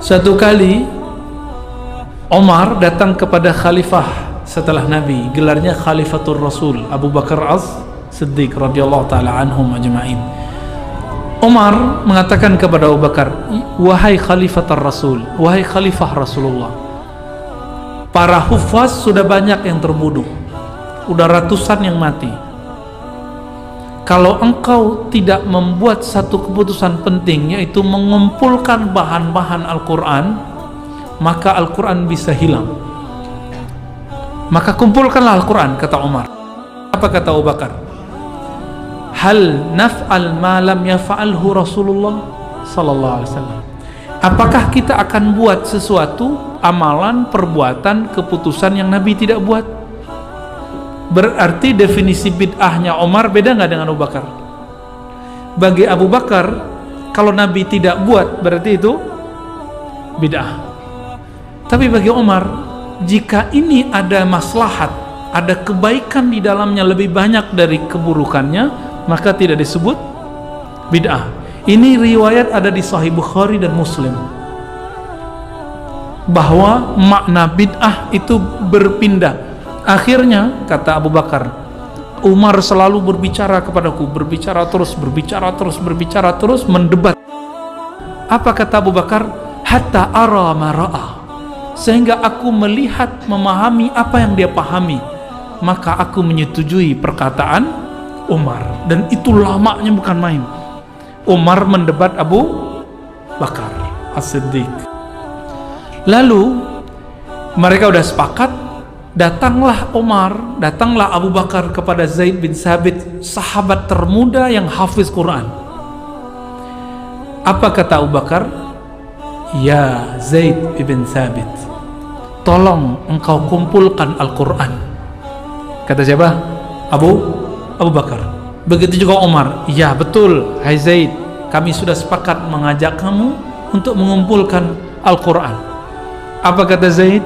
Suatu kali Umar datang kepada khalifah setelah Nabi, gelarnya Khalifatul Rasul, Abu Bakar As-Siddiq radhiyallahu taala anhum ajma'in. Umar mengatakan kepada Abu Bakar, wahai Khalifatul Rasul, wahai Khalifah Rasulullah, para hufaz sudah banyak yang terbunuh, udah ratusan yang mati. Kalau engkau tidak membuat satu keputusan penting, yaitu mengumpulkan bahan-bahan Al-Quran, maka Al-Quran bisa hilang. Maka kumpulkanlah Al-Quran, kata Umar. Apa kata Abu Bakar? Hal naf'al ma lam yaf'alhu Rasulullah sallallahu alaihi wasallam. Apakah kita akan buat sesuatu amalan, perbuatan, keputusan yang Nabi tidak buat? Berarti definisi bid'ahnya Umar beda nggak dengan Abu Bakar? Bagi Abu Bakar, kalau Nabi tidak buat berarti itu bid'ah. Tapi bagi Umar, jika ini ada maslahat, ada kebaikan di dalamnya lebih banyak dari keburukannya, maka tidak disebut bid'ah. Ini riwayat ada di Sahih Bukhari dan Muslim, bahwa makna bid'ah itu berpindah. Akhirnya kata Abu Bakar, Umar selalu berbicara kepadaku, berbicara terus, mendebat. Apa kata Abu Bakar? Hatta ara ma ra'a, sehingga aku melihat, memahami apa yang dia pahami, maka aku menyetujui perkataan Umar. Dan itu lamanya bukan main. Umar mendebat Abu Bakar As-Siddiq. Lalu mereka udah sepakat, datanglah Abu Bakar kepada Zaid bin Sabit, sahabat termuda yang hafiz Quran. Apa kata Abu Bakar? Ya Zaid bin Sabit, tolong engkau kumpulkan Al-Quran. Kata siapa? Abu Bakar. Begitu juga Umar. Ya betul, hai Zaid, kami sudah sepakat mengajak kamu untuk mengumpulkan Al-Quran. Apa kata Zaid?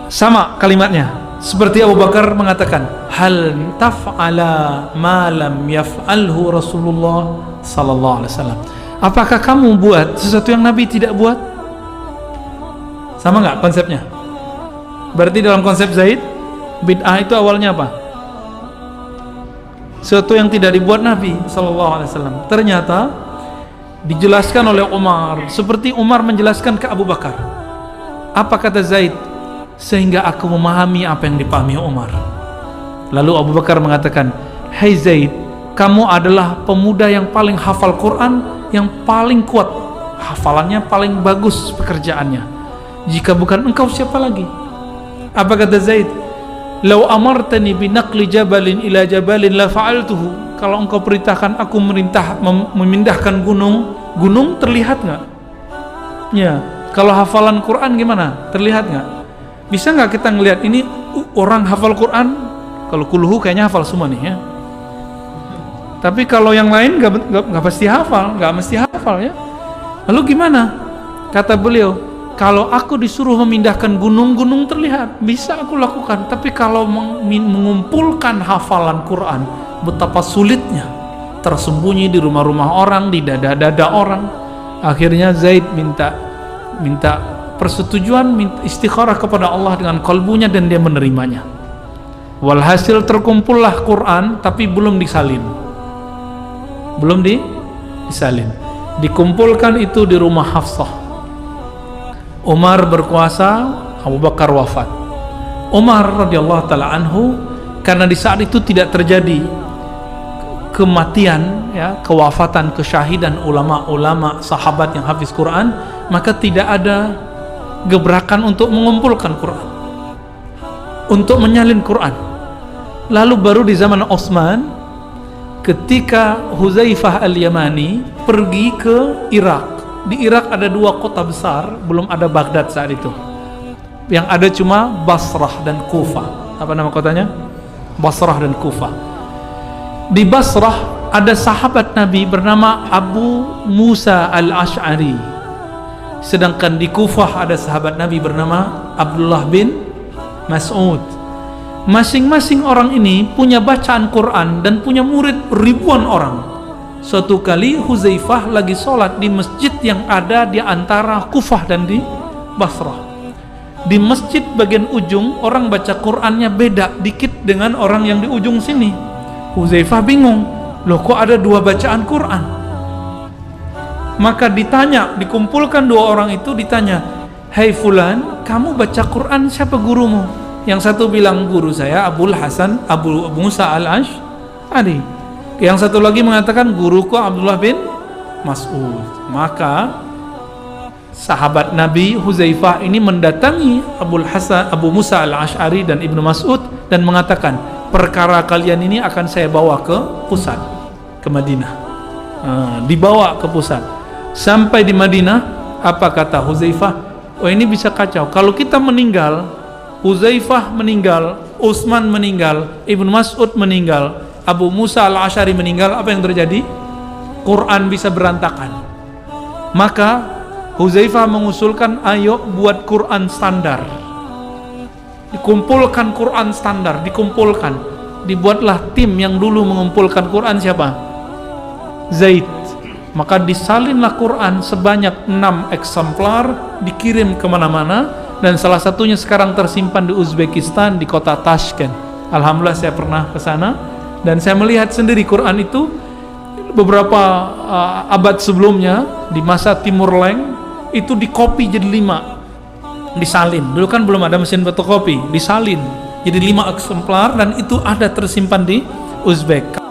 Sama kalimatnya seperti Abu Bakar mengatakan, hal taf'ala ma lam yaf'alhu Rasulullah sallallahu alaihi wasallam. Apakah kamu buat sesuatu yang Nabi tidak buat? Sama nggak konsepnya? Berarti dalam konsep Zaid, bid'ah itu awalnya apa? Sesuatu yang tidak dibuat Nabi sallallahu alaihi wasallam. Ternyata dijelaskan oleh Umar, seperti Umar menjelaskan ke Abu Bakar. Apa kata Zaid? Sehingga aku memahami apa yang dipahami Umar. Lalu Abu Bakar mengatakan, hai Zaid, kamu adalah pemuda yang paling hafal Quran, yang paling kuat hafalannya, paling bagus pekerjaannya. Jika bukan engkau, siapa lagi? Apa kata Zaid? Lau amartani binaqli jabalin ila jabalin la fa'altuhu. Kalau engkau perintahkan aku memindahkan gunung terlihat nggak? Ya, kalau hafalan Quran gimana? Terlihat nggak? Bisa nggak kita ngelihat ini orang hafal Quran? Kalau kulhu kayaknya hafal semua nih ya. Tapi kalau yang lain nggak pasti hafal, nggak mesti hafal ya. Lalu gimana? Kata beliau, kalau aku disuruh memindahkan gunung terlihat, bisa aku lakukan. Tapi kalau mengumpulkan hafalan Quran, betapa sulitnya, tersembunyi di rumah-rumah orang, di dada-dada orang. Akhirnya Zaid minta persetujuan, minta istikharah kepada Allah dengan kalbunya, dan dia menerimanya. Walhasil terkumpullah Quran, tapi belum disalin. Dikumpulkan itu di rumah Hafsah. Umar berkuasa, Abu Bakar wafat. Umar radhiyallahu taala anhu, karena di saat itu tidak terjadi kematian ya, kewafatan, kesyahidan ulama-ulama sahabat yang hafiz Quran, maka tidak ada gebrakan untuk mengumpulkan Quran, untuk menyalin Quran. Lalu baru di zaman Utsman, ketika Huzaifah al-Yamani pergi ke Irak. Di Irak ada dua kota besar, belum ada Baghdad saat itu. Yang ada cuma Basrah dan Kufah. Apa nama kotanya? Basrah dan Kufah. Di Basrah ada sahabat Nabi bernama Abu Musa al-Ash'ari. Sedangkan di Kufah ada sahabat Nabi bernama Abdullah bin Mas'ud. Masing-masing orang ini punya bacaan Quran dan punya murid ribuan orang. Suatu kali Huzaifah lagi sholat di masjid yang ada di antara Kufah dan di Basrah. Di masjid bagian ujung orang baca Qur'annya beda dikit dengan orang yang di ujung sini. Huzaifah bingung, loh kok ada dua bacaan Qur'an? Maka ditanya, dikumpulkan dua orang itu, ditanya, "Hai fulan, kamu baca Qur'an siapa gurumu?" Yang satu bilang, "Guru saya Abu Musa al-Ash'ari." Yang satu lagi mengatakan, "Guruku Abdullah bin Mas'ud." Maka sahabat Nabi Huzaifah ini mendatangi Abu Musa al-Ash'ari dan Ibnu Mas'ud dan mengatakan, "Perkara kalian ini akan saya bawa ke pusat, ke Madinah." Dibawa ke pusat. Sampai di Madinah, apa kata Huzaifah? Oh, ini bisa kacau. Kalau kita meninggal, Huzaifah meninggal, Utsman meninggal, Ibnu Mas'ud meninggal, Abu Musa al-Ash'ari meninggal, apa yang terjadi? Quran bisa berantakan. Maka Huzaifah mengusulkan, ayo buat Quran standar. Dikumpulkan Quran standar, dikumpulkan. Dibuatlah tim yang dulu mengumpulkan Quran, siapa? Zaid. Maka disalinlah Quran sebanyak 6 eksemplar, dikirim kemana-mana, dan salah satunya sekarang tersimpan di Uzbekistan, di kota Tashkent. Alhamdulillah saya pernah ke sana dan saya melihat sendiri Quran itu beberapa abad sebelumnya di masa Timur Leng itu dikopi jadi 5, disalin. Dulu kan belum ada mesin fotokopi, disalin jadi 5 eksemplar dan itu ada tersimpan di Uzbek.